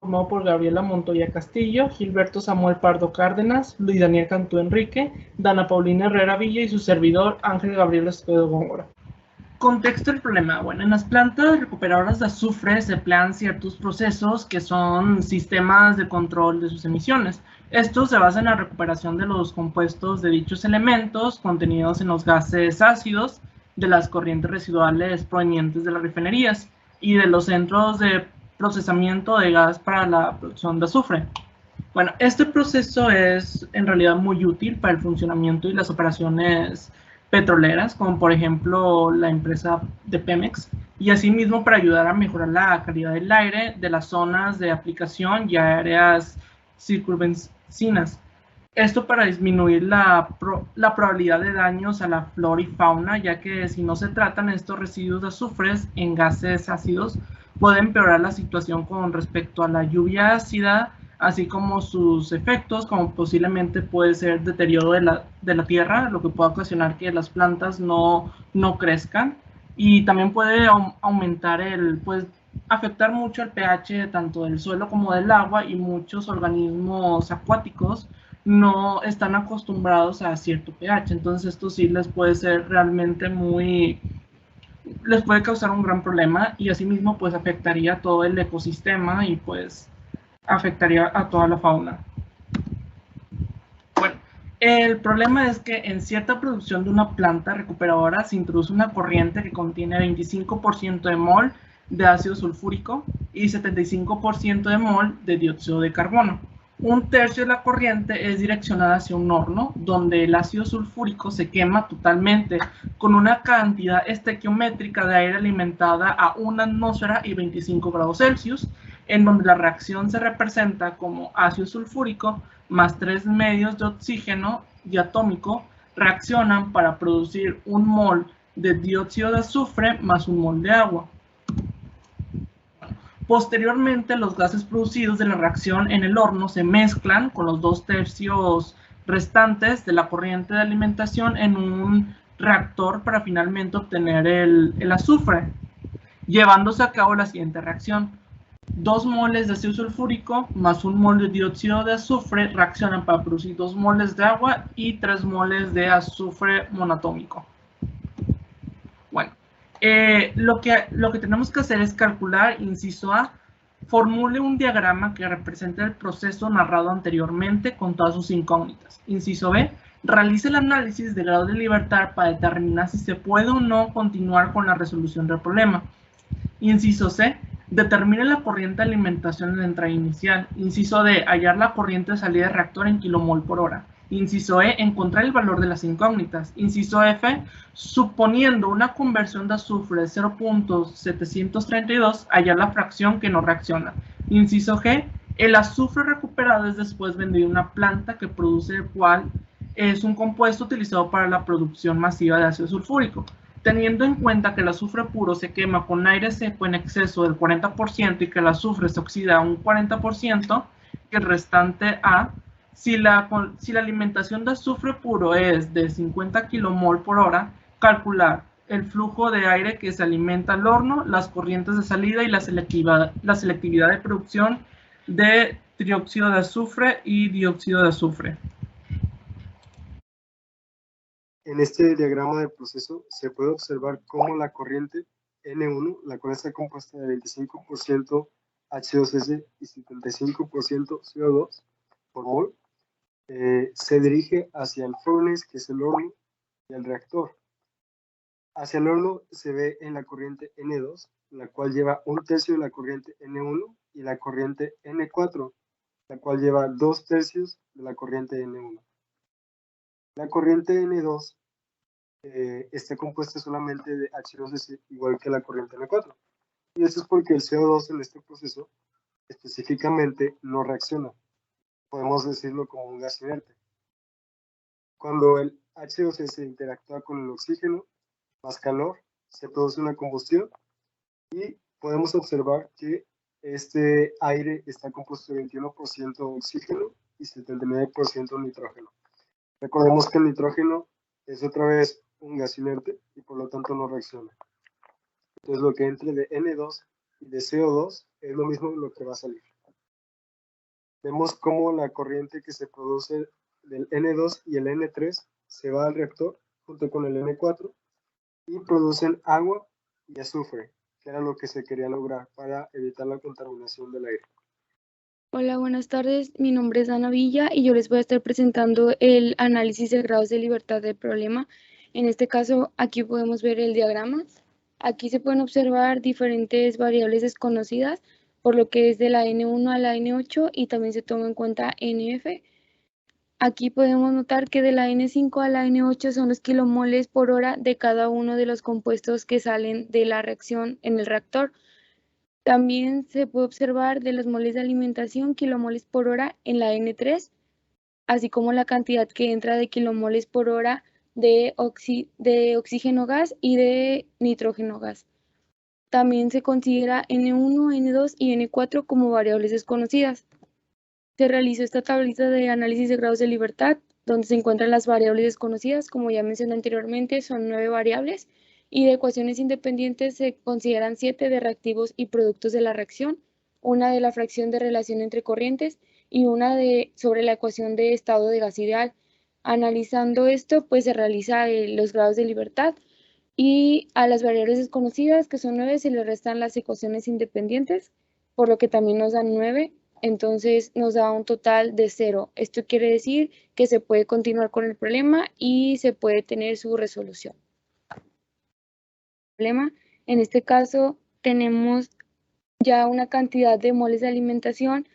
Formado por Gabriela Montoya Castillo, Gilberto Samuel Pardo Cárdenas, Luis Daniel Cantú Enrique, Dana Paulina Herrera Villa y su servidor Ángel Gabriel Escobedo Góngora. Contexto del problema. Bueno, en las plantas recuperadoras de azufre se emplean ciertos procesos que son sistemas de control de sus emisiones. Estos se basan en la recuperación de los compuestos de dichos elementos contenidos en los gases ácidos de las corrientes residuales provenientes de las refinerías y de los centros de procesamiento de gas para la producción de azufre. Bueno, este proceso es en realidad muy útil para el funcionamiento y las operaciones petroleras, como por ejemplo la empresa de Pemex, y asimismo para ayudar a mejorar la calidad del aire de las zonas de aplicación y áreas circunvecinas. Esto para disminuir la probabilidad de daños a la flora y fauna, ya que si no se tratan estos residuos de azufres en gases ácidos, puede empeorar la situación con respecto a la lluvia ácida, así como sus efectos, como posiblemente puede ser deterioro de la tierra, lo que puede ocasionar que las plantas no crezcan, y también puede aumentar afectar mucho el pH tanto del suelo como del agua, y muchos organismos acuáticos no están acostumbrados a cierto pH, entonces esto sí les puede ser realmente les puede causar un gran problema, y asimismo pues afectaría todo el ecosistema y pues afectaría a toda la fauna. Bueno, el problema es que en cierta producción de una planta recuperadora se introduce una corriente que contiene 25% de mol de ácido sulfúrico y 75% de mol de dióxido de carbono. Un tercio de la corriente es direccionada hacia un horno donde el ácido sulfúrico se quema totalmente con una cantidad estequiométrica de aire alimentada a 1 atmósfera y 25 grados Celsius, en donde la reacción se representa como ácido sulfúrico más 3 medios de oxígeno diatómico reaccionan para producir un mol de dióxido de azufre más un mol de agua. Posteriormente, los gases producidos de la reacción en el horno se mezclan con los 2/3 restantes de la corriente de alimentación en un reactor para finalmente obtener el azufre, llevándose a cabo la siguiente reacción. 2 moles de ácido sulfúrico más 1 mol de dióxido de azufre reaccionan para producir 2 moles de agua y 3 moles de azufre monoatómico. Bueno, lo que tenemos que hacer es calcular, inciso A, formule un diagrama que represente el proceso narrado anteriormente con todas sus incógnitas. Inciso B, realice el análisis de grado de libertad para determinar si se puede o no continuar con la resolución del problema. Inciso C, determine la corriente de alimentación en la entrada inicial. Inciso D, hallar la corriente de salida del reactor en kilomol por hora. Inciso E, encontrar el valor de las incógnitas. Inciso F, suponiendo una conversión de azufre de 0.732, hallar la fracción que no reacciona. Inciso G, el azufre recuperado es después vendido a una planta que produce el cual es un compuesto utilizado para la producción masiva de ácido sulfúrico. Teniendo en cuenta que el azufre puro se quema con aire seco en exceso del 40% y que el azufre se oxida a un 40%, que el restante A, si la alimentación de azufre puro es de 50 kilomol por hora, calcular el flujo de aire que se alimenta al horno, las corrientes de salida y la selectividad de producción de trióxido de azufre y dióxido de azufre. En este diagrama de proceso se puede observar cómo la corriente N1, la cual está compuesta de 25% H2S y 75% CO2 por mol, se dirige hacia el furnace, que es el horno, y el reactor. Hacia el horno se ve en la corriente N2, la cual lleva 1/3 de la corriente N1, y la corriente N4, la cual lleva 2/3 de la corriente N1. La corriente N2 está compuesta solamente de H2S, igual que la corriente N4. Y eso es porque el CO2 en este proceso específicamente no reacciona. Podemos decirlo como un gas inerte. Cuando el H2S interactúa con el oxígeno, más calor, se produce una combustión y podemos observar que este aire está compuesto de 21% oxígeno y 79% nitrógeno. Recordemos que el nitrógeno es otra vez un gas inerte y por lo tanto no reacciona. Entonces lo que entre de N2 y de CO2 es lo mismo lo que va a salir. Vemos cómo la corriente que se produce del N2 y el N3 se va al reactor junto con el N4 y producen agua y azufre, que era lo que se quería lograr para evitar la contaminación del aire. Hola, buenas tardes. Mi nombre es Ana Villa y yo les voy a estar presentando el análisis de grados de libertad del problema. En este caso, aquí podemos ver el diagrama. Aquí se pueden observar diferentes variables desconocidas, por lo que es de la N1 a la N8 y también se toma en cuenta NF. Aquí podemos notar que de la N5 a la N8 son los kilomoles por hora de cada uno de los compuestos que salen de la reacción en el reactor. También se puede observar de los moles de alimentación kilomoles por hora en la N3, así como la cantidad que entra de kilomoles por hora de oxígeno gas y de nitrógeno gas. También se considera N1, N2 y N4 como variables desconocidas. Se realizó esta tablita de análisis de grados de libertad, donde se encuentran las variables desconocidas, como ya mencioné anteriormente, son 9 variables, y de ecuaciones independientes se consideran 7 de reactivos y productos de la reacción, una de la fracción de relación entre corrientes y una sobre la ecuación de estado de gas ideal. Analizando esto, pues se realiza los grados de libertad y a las variables desconocidas, que son 9, se le restan las ecuaciones independientes, por lo que también nos dan 9. Entonces nos da un total de 0. Esto quiere decir que se puede continuar con el problema y se puede tener su resolución. En este caso tenemos ya una cantidad de moles de alimentación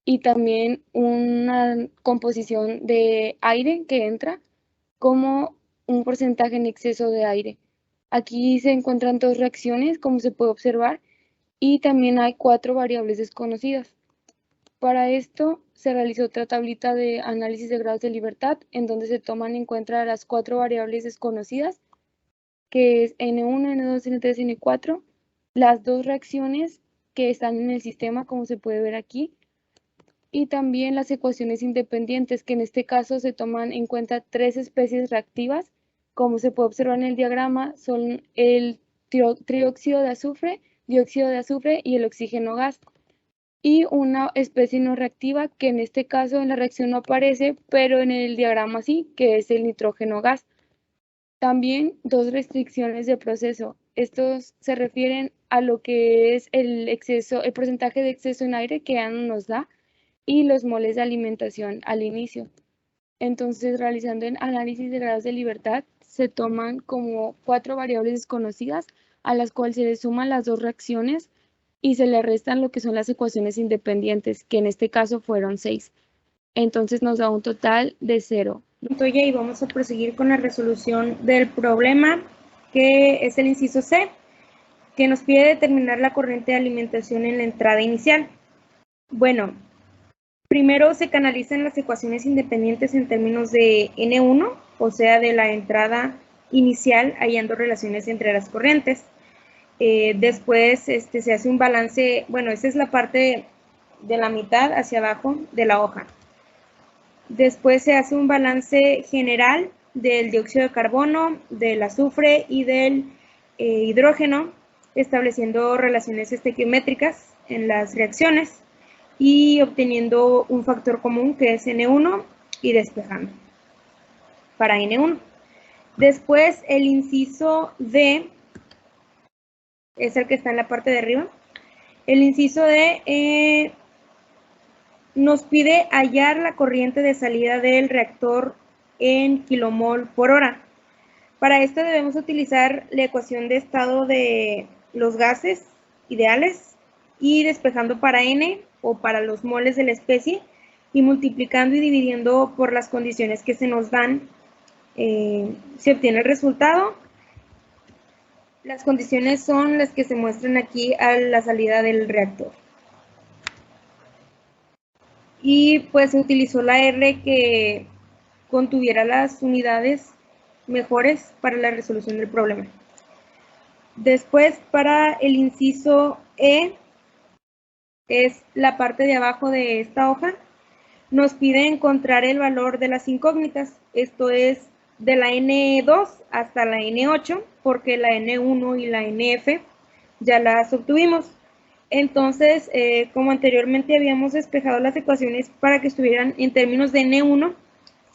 y también una composición de aire que entra como un porcentaje en exceso de aire. Aquí se encuentran 2 reacciones, como se puede observar, y también hay 4 variables desconocidas. Para esto se realizó otra tablita de análisis de grados de libertad, en donde se toman en cuenta las 4 variables desconocidas, que es N1, N2, N3 y N4, las 2 reacciones que están en el sistema, como se puede ver aquí, y también las ecuaciones independientes, que en este caso se toman en cuenta 3 especies reactivas, como se puede observar en el diagrama, son el trióxido de azufre, dióxido de azufre y el oxígeno gas. Y una especie no reactiva, que en este caso en la reacción no aparece, pero en el diagrama sí, que es el nitrógeno gas. También 2 restricciones de proceso. Estos se refieren a lo que es el porcentaje de exceso en aire que ya no nos da y los moles de alimentación al inicio. Entonces, realizando el análisis de grados de libertad, se toman como 4 variables desconocidas a las cuales se le suman las 2 reacciones y se le restan lo que son las ecuaciones independientes, que en este caso fueron 6. Entonces nos da un total de 0. Y vamos a proseguir con la resolución del problema, que es el inciso C, que nos pide determinar la corriente de alimentación en la entrada inicial. Bueno, primero se canalizan las ecuaciones independientes en términos de N1, o sea, de la entrada inicial, hallando relaciones entre las corrientes. Después se hace un balance, bueno, esa es la parte de la mitad hacia abajo de la hoja. Después se hace un balance general del dióxido de carbono, del azufre y del hidrógeno, estableciendo relaciones estequiométricas en las reacciones y obteniendo un factor común que es N1 y despejando para N1. Después el inciso D es el que está en la parte de arriba. El inciso D nos pide hallar la corriente de salida del reactor en kilomol por hora. Para esto debemos utilizar la ecuación de estado de los gases ideales y despejando para N o para los moles de la especie y multiplicando y dividiendo por las condiciones que se nos dan, se obtiene el resultado. Las condiciones son las que se muestran aquí a la salida del reactor. Y pues se utilizó la R que contuviera las unidades mejores para la resolución del problema. Después, para el inciso E, es la parte de abajo de esta hoja, nos pide encontrar el valor de las incógnitas. Esto es de la N2 hasta la N8, porque la N1 y la NF ya las obtuvimos. Entonces, como anteriormente habíamos despejado las ecuaciones para que estuvieran en términos de N1,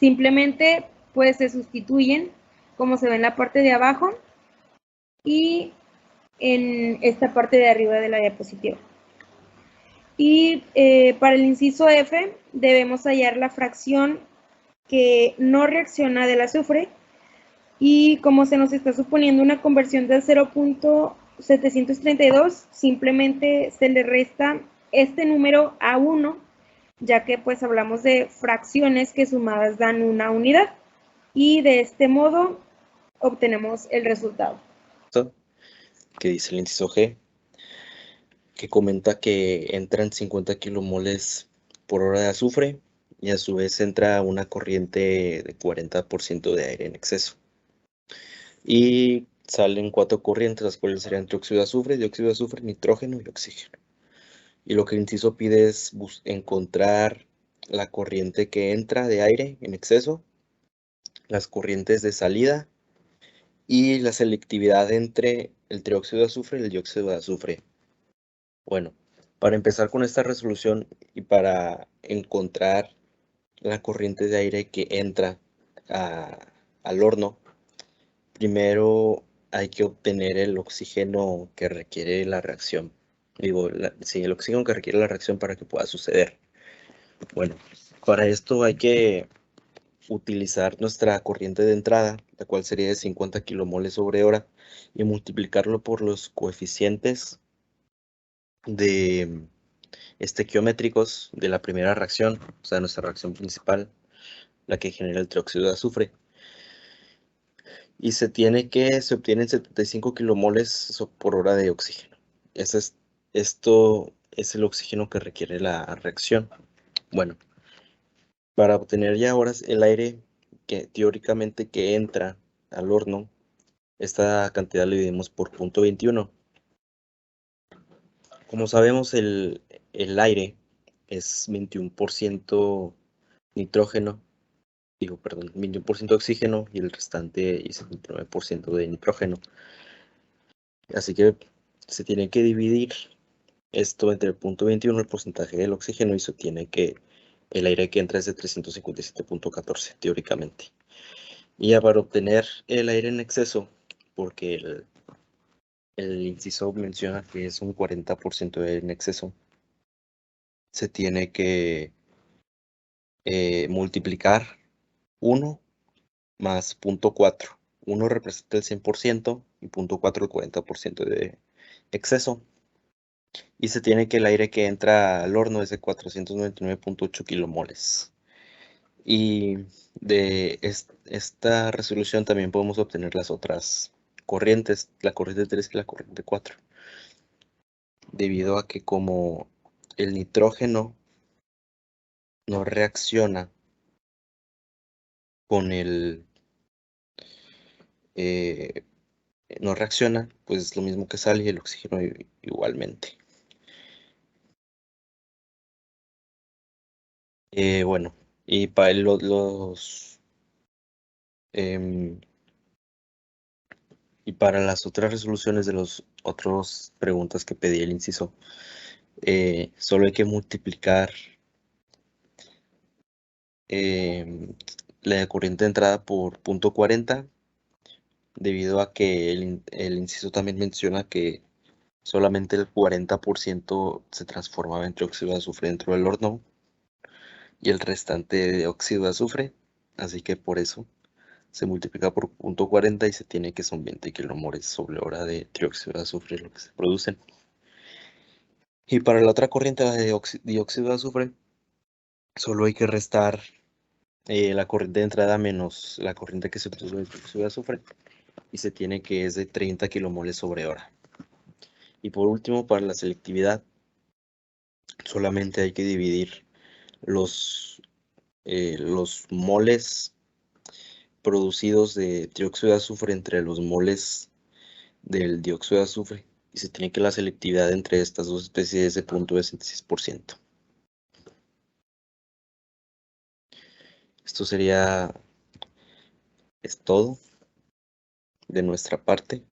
simplemente pues se sustituyen como se ve en la parte de abajo y en esta parte de arriba de la diapositiva. Y para el inciso F debemos hallar la fracción que no reacciona del azufre, y como se nos está suponiendo una conversión del 0.732, simplemente se le resta este número a 1, ya que pues hablamos de fracciones que sumadas dan una unidad, y de este modo obtenemos el resultado. Que dice el inciso G, que comenta que entran 50 kilomoles por hora de azufre y a su vez entra una corriente de 40% de aire en exceso. Y salen 4 corrientes, las cuales serían dióxido de azufre, nitrógeno y oxígeno. Y lo que el inciso pide es encontrar la corriente que entra de aire en exceso, las corrientes de salida y la selectividad entre el trióxido de azufre y el dióxido de azufre. Bueno, para empezar con esta resolución y para encontrar la corriente de aire que entra al horno, primero hay que obtener el oxígeno que requiere la reacción. Sí, el oxígeno que requiere la reacción para que pueda suceder. Bueno, para esto hay que utilizar nuestra corriente de entrada, la cual sería de 50 kilomoles sobre hora, y multiplicarlo por los coeficientes de estequiométricos de la primera reacción, o sea, nuestra reacción principal, la que genera el trióxido de azufre. Y se obtienen 75 kilomoles por hora de oxígeno. Esto es el oxígeno que requiere la reacción. Bueno, para obtener ya ahora el aire que teóricamente que entra al horno, esta cantidad la dividimos por 0.21. Como sabemos, el aire es 21% nitrógeno, 21% oxígeno y el restante es 79% de nitrógeno. Así que se tiene que dividir esto entre el 0.21, el porcentaje del oxígeno, y se tiene que el aire que entra es de 357.14 teóricamente. Y ya para obtener el aire en exceso, porque el inciso menciona que es un 40% de aire en exceso, se tiene que multiplicar 1 más 0.4. 1 representa el 100% y 0.4 el 40% de exceso. Y se tiene que el aire que entra al horno es de 499.8 kilomoles. Y de esta resolución también podemos obtener las otras corrientes, la corriente 3 y la corriente 4. Debido a que como el nitrógeno no reacciona con no reacciona, pues es lo mismo que sale, y el oxígeno igualmente. Bueno, y para y para las otras resoluciones de las otras preguntas que pedí el inciso, solo hay que multiplicar la corriente de entrada por 0.40, debido a que el inciso también menciona que solamente el 40% se transformaba en óxido de azufre dentro del horno y el restante de óxido de azufre, así que por eso se multiplica por 0.40 y se tiene que son 20 kilomoles sobre hora de trióxido de azufre lo que se producen. Y para la otra corriente, la de dióxido de azufre, solo hay que restar la corriente de entrada menos la corriente que se produce de dióxido de azufre, y se tiene que es de 30 kilomoles sobre hora. Y por último, para la selectividad, solamente hay que dividir los moles producidos de dióxido de azufre entre los moles del dióxido de azufre, y se tiene que la selectividad entre estas dos especies es de 0.66%. Esto es todo de nuestra parte.